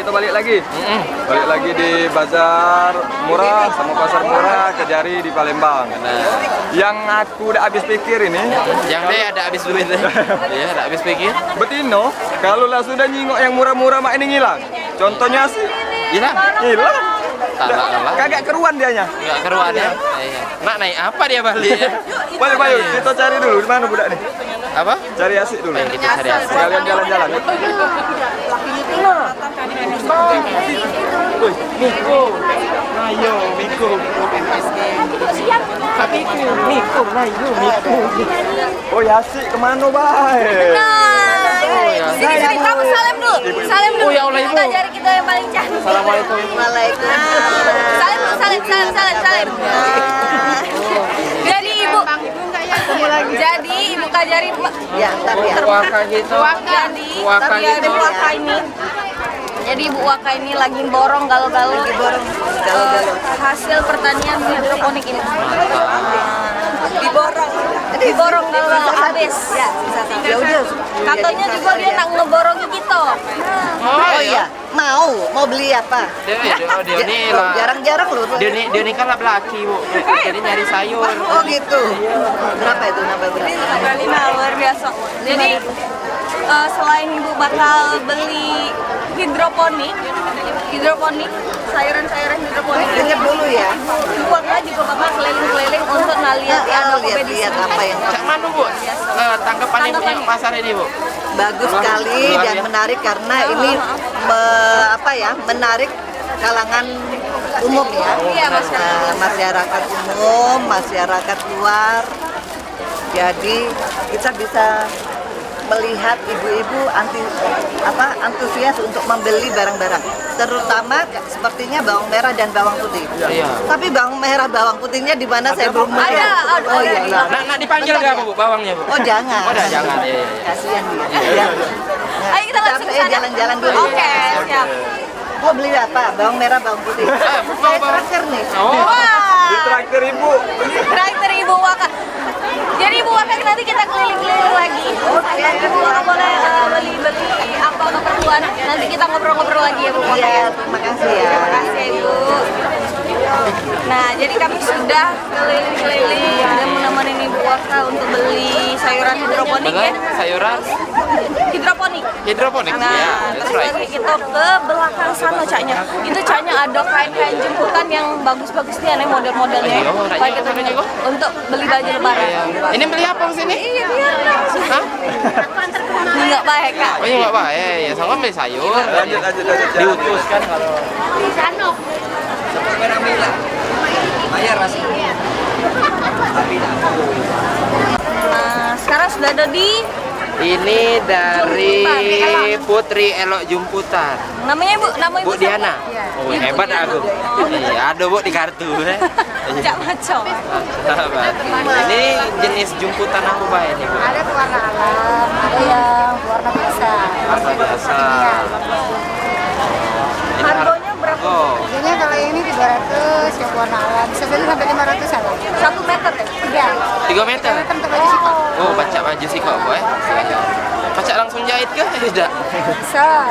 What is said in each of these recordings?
kita balik lagi. Balik lagi di Bazar Murah sama Pasar Murah Kejari di Palembang. Yang aku udah habis pikir ini. Yang deh ada habis duit deh. Iya, ada habis pikir. Betino, kalau lah sudah nyingok yang murah-murah mak ini ngilang. Contohnya sih Hilang. Kagak keruan dianya. Enggak keruan ya. Iya. Nak naik apa dia balik ya? Bayu, kita cari dulu di mana budak nih. Apa? Cari asik dulu. Kita cari asik. Sekalian jalan-jalan. Miko. Ayo, Miko. Miko, ayo, Miko. Oh ya asik kemana baik? Sini, kamu salam dulu. Salam dulu. Oh ya Allah, Ibu. Kita jari kita yang paling cantik. Assalamualaikum. Salam dulu, salam. Jadi Ibu Kajari Ya, ntar ya. Waka gitu. Jadi Ibu Waka ini lagi borong galau-galau hasil pertanian hidroponik ini. Diborong galau-galau habis. Ya udah. Katanya juga dia nak ngeborongi kita. Oh iya, mau beli apa? Dia nih lah. Jarang-jarang loh. Dia nih kan lah belaki, Bu. Jadi nyari sayur. Oh gitu. Berapa itu nambah berapa? Luar biasa. Jadi selain Ibu bakal beli hidroponik, sayuran-sayuran hidroponik. Ingat dulu ya. Ibu Waka juga bakal keliling-keliling untuk ngeliat Lihat apa yang Cak mana, Bu? Tanggapan Ibu yang pasar ini, Bu? bagus sekali dan menarik karena ini menarik kalangan umum ya. Iya, Masyarakat umum, masyarakat luar. Jadi kita bisa melihat ibu-ibu antusias untuk membeli barang-barang, terutama sepertinya bawang merah dan bawang putih. Iya. Tapi bawang merah, bawang putihnya di mana saya belum melihat. Oh iya. Nak dipanggil nggak, Bu, bawangnya, Bu? Oh jangan. Oh, jangan. Iya. Kasihan dia. Ayo kita langsung ke sana. Jalan-jalan dulu. Oke, siap. Mau beli apa? Bawang merah, bawang putih. Saya traktir nih. Oh. Di traktir Ibu. Traktir Ibu Waka. Jadi Ibu Waka nanti kita keliling-keliling lagi. Ibu Waka boleh beli apa keperluan. Nanti kita ngobrol-ngobrol lagi ya Bu Waka. Iya, terima kasih ya. Terima kasih ya Ibu. Nah, jadi kami sudah keliling-keliling dan menemani Ibu Waka untuk beli sayuran hidroponik ya. Sayuran Hidroponik. Nah, ya, terus lagi kita ke belakang sana Caknya. Itu Caknya ada kain-kain jemputan yang bagus-bagus nih, aneh model-modelnya. Baik kita untuk beli baju lebaran. Ini beli apa di sini? Iya, biar langsung. Hah? Ini nggak baik Kak. Oh iya nggak baik, ya sama beli sayur. Lanjut. Diutuskan kalau. Nah, sekarang sudah ada di Ini dari Putri Elok Jumputan. namanya Ibu Bu Diana. Oh, Ibu hebat Diana. aku. Iya, ada Bu di kartu. Cak Maco. Ini jenis jumputan apa Pak ini, Bu? Ada warna alam, ada yang warna biasa. Warna biasa. Ini Harganya berapa? Oh, Harganya kalau ini di 200, yang warna alam bisa jadi sampai 500 an. 1 meter ya? 3 3 meter. meter untuk baju sih kok. Oh, baca baju sih kok, Bu. Baca langsung jahit kah? Tidak.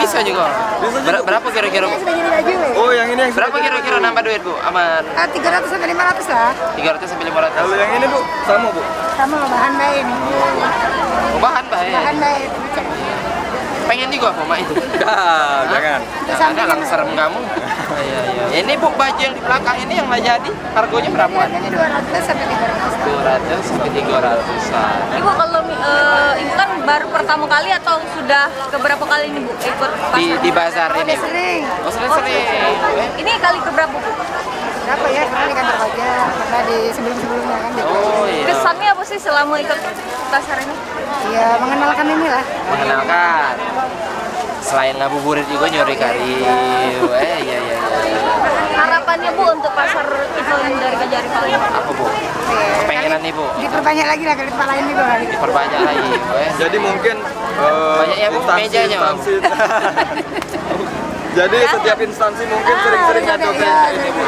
Bisa juga. Berapa kira-kira, Bu? Ini sudah jadi baju. Oh yang ini yang Berapa kira-kira nambah duit, Bu? Aman. 300 sampai 500 lah. 300 sampai 500. Kalau yang ini Bu, sama Bu. Sama bahan baik ini. Oh, bahan baik. Bahan baik. Pengen juga Bu Mak itu. Jangan. Jangan lang serem kamu. Iya. Ini Bu baju yang di belakang ini yang nggak jadi. Harganya berapa? Harganya 200 sampai 300. 200 sampai 300-an. Ibu kalau Ibu kan baru pertama kali atau sudah keberapa kali nih Bu ikut Di bazar ini. Udah sering. Oh, sering. Ini kali keberapa Bu? Berapa ya? Karena di kantor pajak, karena di sebelum-sebelumnya kan. Oh iya. Kesannya apa sih selama ikut pasar ini? Ya mengenalkan inilah. Mengenalkan. Selain ngabuburit juga nyuri kayu. Iya. Harapannya Bu untuk pasar iklim dari Kejari Palembang? Apa Bu? Pengenan nih Bu. Diperbanyak lagi lah kali tempat lain juga kali. Diperbanyak lagi. Jadi mungkin Banyak ya, Bu, mejanya, Bang. Jadi setiap instansi mungkin sering-sering ngadoin ini Bu.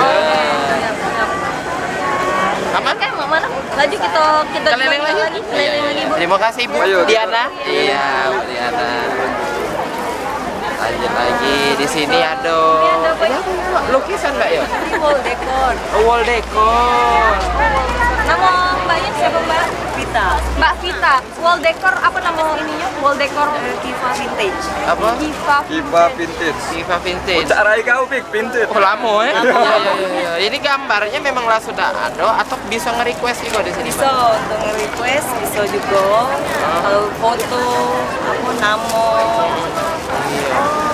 Aman? Kan mana? Laju kita Keliling lagi. Keliling lagi Bu. Terima kasih Bu Ayo, Diana. Iya, Bu Diana. Lanjut lagi di sini ada lukisan Mbak ya? Wall decor. Oh, wall decor. Nama mbaknya siapa mbak? Vita. Mbak Vita. Wall decor apa nama ininya? Wall decor Kiva Vintage. Apa? Kiva. Kiva vintage. Kiva vintage. Cak Rai kau pik vintage. Oh, lama ya? Iya. Ini gambarnya memang lah sudah ada atau bisa nge-request juga di sini? Bisa untuk nge-request, bisa juga kalau foto, apa nama.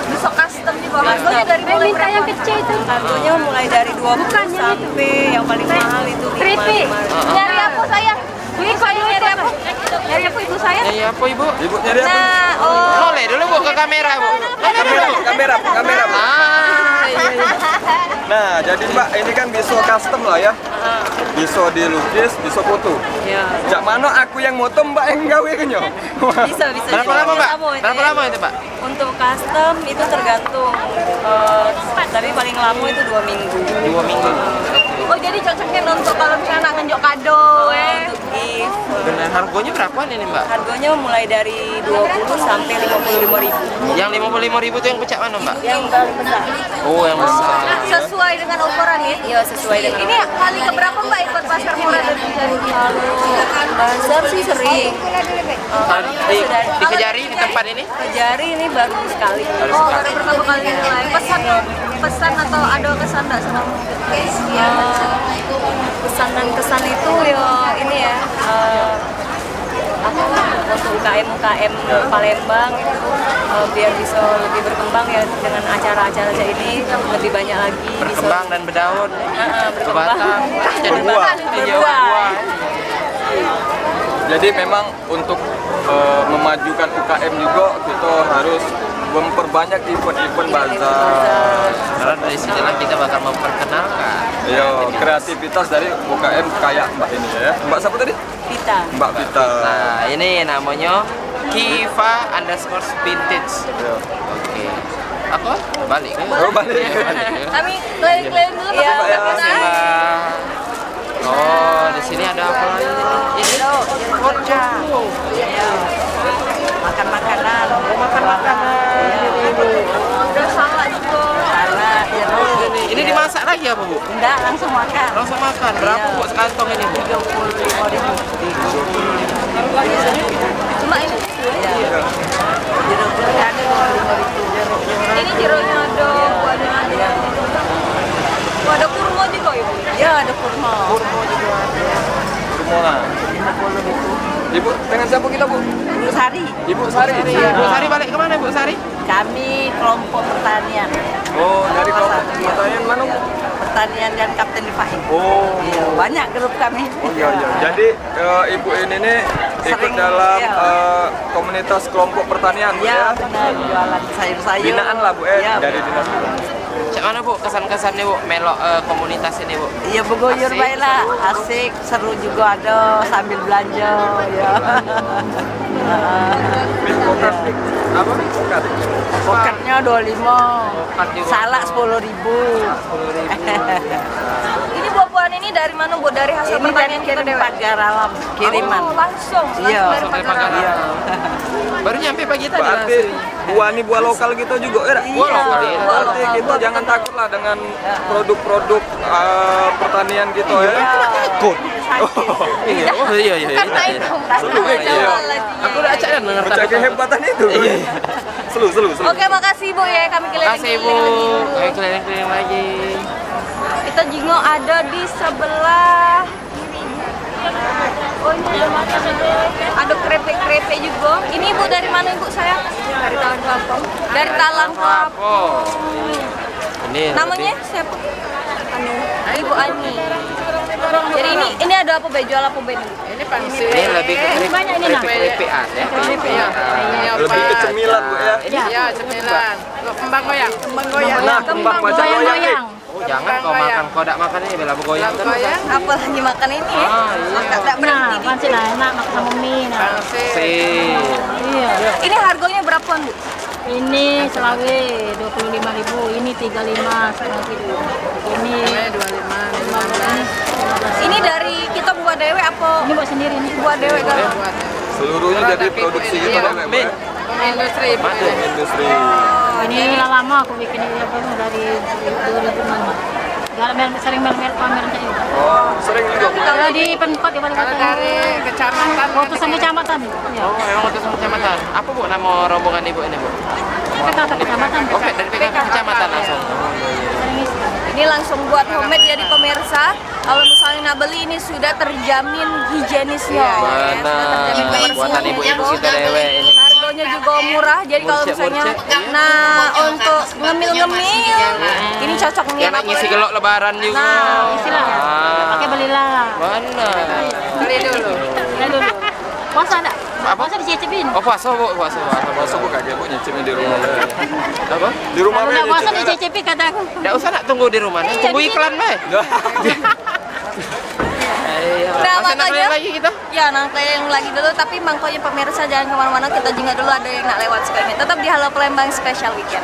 Bisa custom juga. Harganya dari mulai berapa? Yang kecil itu. Harganya mulai dari 20 sampai yang paling mahal itu 5. Kripi. Nyari apa sayang? Ini saya nyari apa? Nyari apa ibu saya? Ya apa Ibu? Ibu nyari apa? Nah, oh. Noleh dulu Bu ke kamera Bu. Kamera. Iya. Nah, jadi Mbak ini kan bisa custom lah ya. Bisa dilukis, bisa foto. Ya. Jak mana aku yang moto Mbak yang gawe kenyo? Bisa. Berapa lama Mbak? Sama itu Berapa ya. lama itu Pak? Untuk custom itu tergantung. Tapi paling lama itu 2 minggu. 2 minggu. Oh jadi cocoknya untuk kalau misalnya nak ngenjok kado Untuk gift. Benar, harganya berapaan ini Mbak? Harganya mulai dari 20 sampai 55.000. Yang 55.000 itu yang pecah mana Mbak? Yang paling besar. Oh, yang besar. sesuai dengan ukuran ya? Iya, sesuai dengan. Ini kali keberapa mbak ikut pasar murah dan jari? Bazar sih sering. Di Kejari di tempat ini? Kejari ini baru sekali. Oh baru pertama kali mulai. Pesan atau ada kesan nggak sama? Pesan dan kesan itu ya ini ya. Untuk UKM Palembang itu biar bisa lebih berkembang ya dengan acara-acara ini lebih banyak lagi. Berkembang dan berdaun. Berkembang. Berbatang. Jadi Berbuah. Iya, berbuah. Jadi memang untuk memajukan UKM juga kita harus memperbanyak event-event bazar. Karena dari sinilah kita bakal memperkenalkan. Yo, kreativitas dari UKM kayak Mbak ini ya. Mbak siapa tadi? Vita. Mbak Vita. Nah, ini namanya Kiva_vintage. Yo. Oke. Apa? Balik kan? Oh, balik. Kami keliling-keliling dulu Iya, Mbak. Terima kasih, Mbak. Oh, di sini ada apa lagi? Ini Forja. Makan makanan. Makan makanan. Udah salah juga. Salad, ya Ini dimasak lagi apa, Bu? enggak langsung makan. Langsung makan. Berapa Bu sekantong ini, Bu? 35.000. Cuma ini. Jeruk pilihan 25.000. Ini jeruknya ada, buahnya ada. Oh, ada kurma juga ibu. Ya ada kurma. Semua. Ibu, dengan siapa kita, Bu? Ibu Sari. Ibu Sari. Bu Sari balik kemana, Bu Sari? Kami kelompok pertanian. Oh, dari kelompok pertanian mana, Bu? Pertanian dan Kapten Fahim. Oh. Iya, banyak grup kami. Oh iya iya. Jadi ibu ini nih ikut Sering, dalam iya. komunitas kelompok pertanian, Bu Ya, ya. benar jualan sayur-sayur. Binaan lah, Bu Iya, dari benar. dinas. Cak mana, Bu? Kesan-kesannya, Bu? Melok komunitas ini, Bu? Iya, begoyur Asik. baiklah, asik, seru juga ada sambil belanja ya. Piknik apa? Pokat. Poketnya 25. Pokat juga. Salak 10.000. Ini buah-buahan ini dari mana bu? Dari hasil Ini pertanian kita kirim dewe? pagar alam, kiriman. Oh, langsung Iya. dari Langsung dari Pagar Pagar. Alam. Baru nyampe pagi tadi Berarti langsung. buah ini buah lokal kita juga ya? Buah lokal, iya. Berarti kita jangan takut lah dengan produk-produk pertanian kita ya. Takut. Iya, oh iya. Karena itu. Iya. Aku udah acak dan denger Percaya takut. kehebatan itu. Selu. Oke, makasih bu ya, kami Kasih, Bu. keliling-keliling lagi. Ayo keliling-keliling lagi. Kita juga ada di sebelah kiri. Oh ini ada makanan. Ada krepek-krepek juga. Ini ibu dari mana ibu saya? Dari Talang Kelapong. Dari Talang Kelapong. Oh. Ini Namanya siapa? Ibu Ani. Jadi ini ada apa be? Jual apa be? ini lebih ke keripik-keripikan ya. Lebih ke cemilan, Bu ya. Iya, cemilan. Kembang goyang. Nah, kembang wajah loyang. Oh, jangan kau makan, kau tak makan ini bela bergoyang terus. Apa lagi makan ini ya? Ah, iya. Tak berhenti. Masih enak makan mie. Nah. Sip. Iya. Ini harganya berapa bu? Ini selawe 25.000, ini 35 setengah kilo. Ini 25. Ini dari kita buat dewe apa? Ini buat sendiri nih. Buat dewe kan? Seluruhnya jadi produksi kita, Bu. Min. Industri. Ini lama aku bikin ini dari 2006. Sering merek pameran tadi. Oh, sering juga. Kalau di Pemkot di Wali Kota. Dari kecamatan. Utusan kecamatan. Ya. Oh, emang utusan kecamatan. Apa Bu nama rombongan Ibu ini, Bu? PKK kecamatan. Oke, dari PKK kecamatan langsung. Sering isi. Ini langsung buat homemade jadi pemirsa. Kalau misalnya nak beli ini sudah terjamin higienisnya. Benar. Buatan ibu-ibu kita dewe ini. Harganya juga murah. Jadi kalau misalnya untuk ngemil-ngemil ini cocok nih. Yang ngisi gelok lebaran juga. Nah, Isilah. Pakai belilah. Benar. Beli dulu. Beli dulu. Puasa enggak? Puasa dicicipin. Oh, puasa, Bu. Puasa. Masuk buka dia Bu nyicipin di rumah. Apa? Di rumah Kalau be enggak puasa nyicipin. dicicipin kataku. Enggak usah nak tunggu di rumah. Tunggu iklan, Be. Nah, Masa nak makanya- beli lagi kita? Ya, nanti yang lagi dulu. Tapi mangkonya pemirsa jangan kemana-mana. Kita juga dulu ada yang nak lewat sekali. Tetap di Halo Palembang Special Weekend.